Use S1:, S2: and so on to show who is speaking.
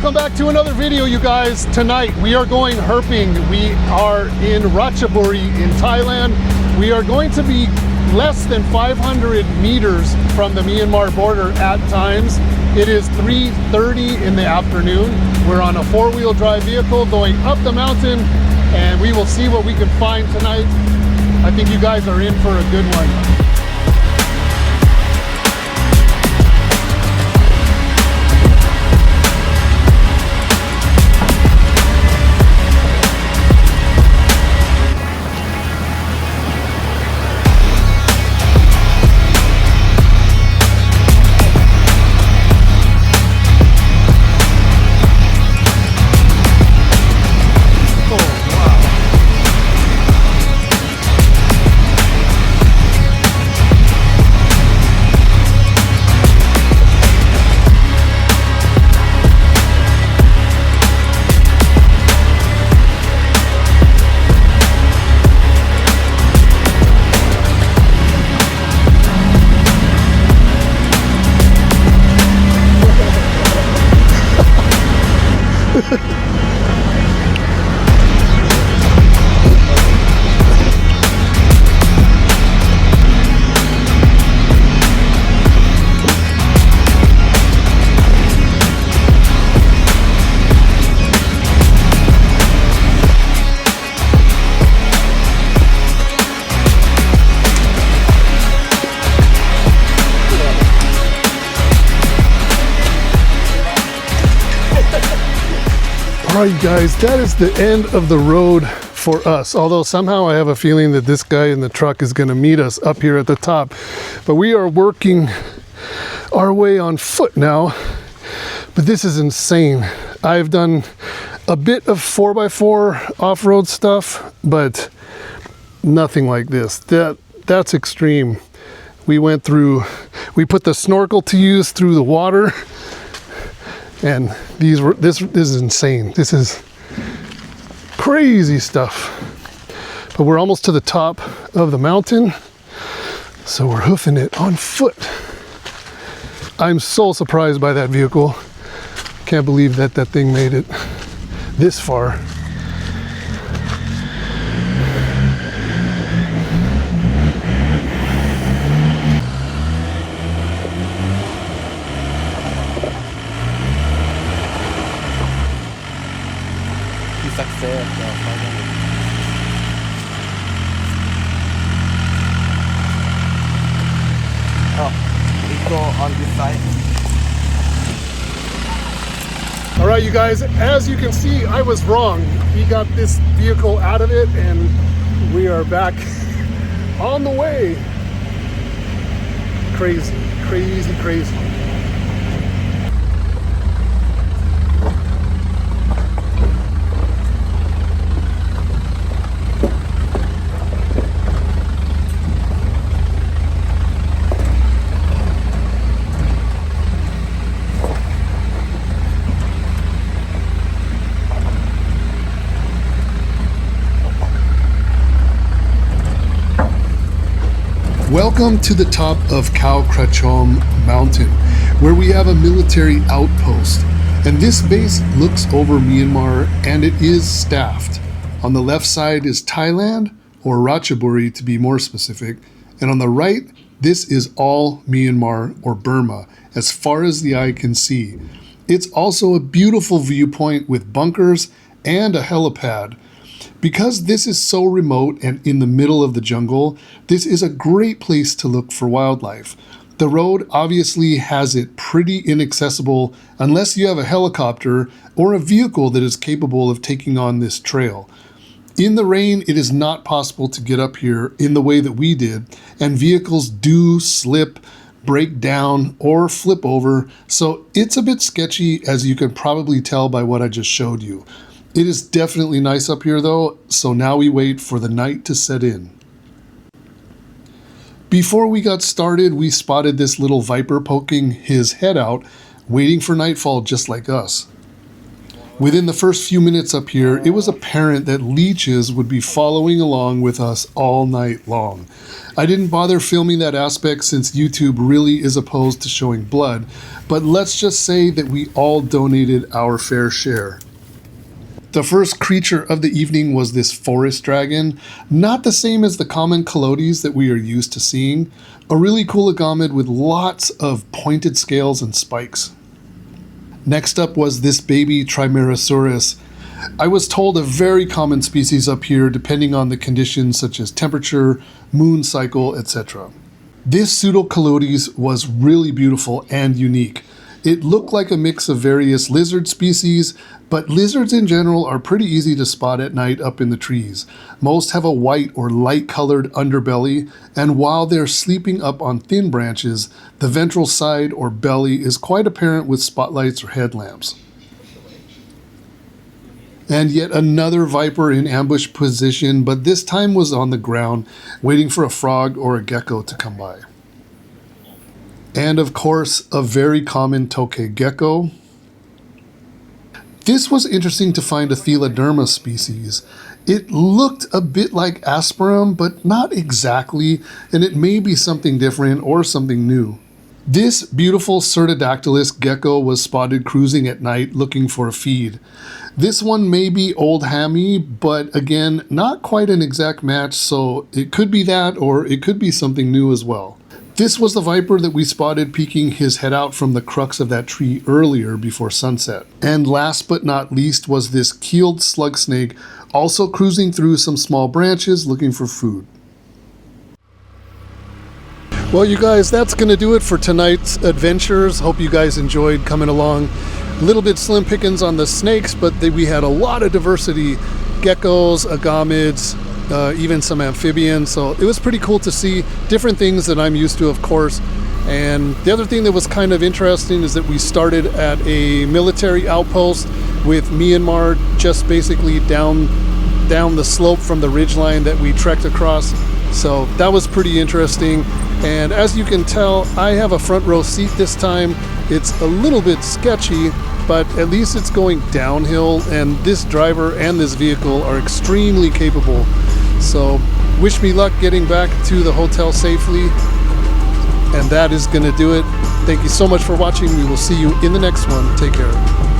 S1: Welcome back to another video, you guys. Tonight we are going herping. We are in Ratchaburi in Thailand. We are going to be less than 500 meters from the Myanmar border at times. It is 3:30 in the afternoon. We're on a four-wheel drive vehicle going up the mountain, and we will see what we can find tonight. I think you guys are in for a good one. All right, guys, that is the end of the road for us. Although somehow I have a feeling that this guy in the truck is going to meet us up here at the top. But we are working our way on foot now. But this is insane. I've done a bit of 4x4 off-road stuff, but nothing like this. That's extreme. We put the snorkel to use through the water. And this is insane. This is crazy stuff. But we're almost to the top of the mountain, so we're hoofing it on foot. I'm so surprised by that vehicle. Can't believe that thing made it this far.
S2: On this side.
S1: All right, you guys, as you can see, I was wrong. We got this vehicle out of it and we are back on the way. Crazy, crazy, crazy. Welcome to the top of Khao Krachom Mountain, where we have a military outpost. And this base looks over Myanmar, and it is staffed. On the left side is Thailand, or Ratchaburi to be more specific. And on the right, this is all Myanmar, or Burma, as far as the eye can see. It's also a beautiful viewpoint with bunkers and a helipad. Because this is so remote and in the middle of the jungle, this is a great place to look for wildlife. The road obviously has it pretty inaccessible unless you have a helicopter or a vehicle that is capable of taking on this trail. In the rain, it is not possible to get up here in the way that we did, and vehicles do slip, break down, or flip over, so it's a bit sketchy, as you can probably tell by what I just showed you. It is definitely nice up here though, so now we wait for the night to set in. Before we got started, we spotted this little viper poking his head out, waiting for nightfall just like us. Within the first few minutes up here, it was apparent that leeches would be following along with us all night long. I didn't bother filming that aspect since YouTube really is opposed to showing blood, but let's just say that we all donated our fair share. The first creature of the evening was this forest dragon, not the same as the common coyotes that we are used to seeing, a really cool agamid with lots of pointed scales and spikes. Next up was this baby Trimerosaurus. I was told a very common species up here depending on the conditions such as temperature, moon cycle, etc. This pseudo-coyotes was really beautiful and unique. It looked like a mix of various lizard species, but lizards in general are pretty easy to spot at night up in the trees. Most have a white or light colored underbelly, and while they're sleeping up on thin branches, the ventral side or belly is quite apparent with spotlights or headlamps. And yet another viper in ambush position, but this time was on the ground, waiting for a frog or a gecko to come by. And of course, a very common tokay gecko. This was interesting to find a Theladerma species. It looked a bit like Asperum, but not exactly, and it may be something different or something new. This beautiful Cerdodactylus gecko was spotted cruising at night looking for a feed. This one may be old hammy, but again, not quite an exact match, so it could be that or it could be something new as well. This was the viper that we spotted peeking his head out from the crux of that tree earlier before sunset. And last but not least was this keeled slug snake, also cruising through some small branches looking for food. Well, you guys, that's going to do it for tonight's adventures. Hope you guys enjoyed coming along. A little bit slim pickings on the snakes, but we had a lot of diversity. Geckos, agamids, even some amphibians. So it was pretty cool to see different things that I'm used to, of course. And the other thing that was kind of interesting is that we started at a military outpost with Myanmar just basically down the slope from the ridgeline that we trekked across. So that was pretty interesting. And as you can tell, I have a front row seat this time. It's a little bit sketchy, but at least it's going downhill, and this driver and this vehicle are extremely capable. So wish me luck getting back to the hotel safely. And that is going to do it. Thank you so much for watching. We will see you in the next one. Take care.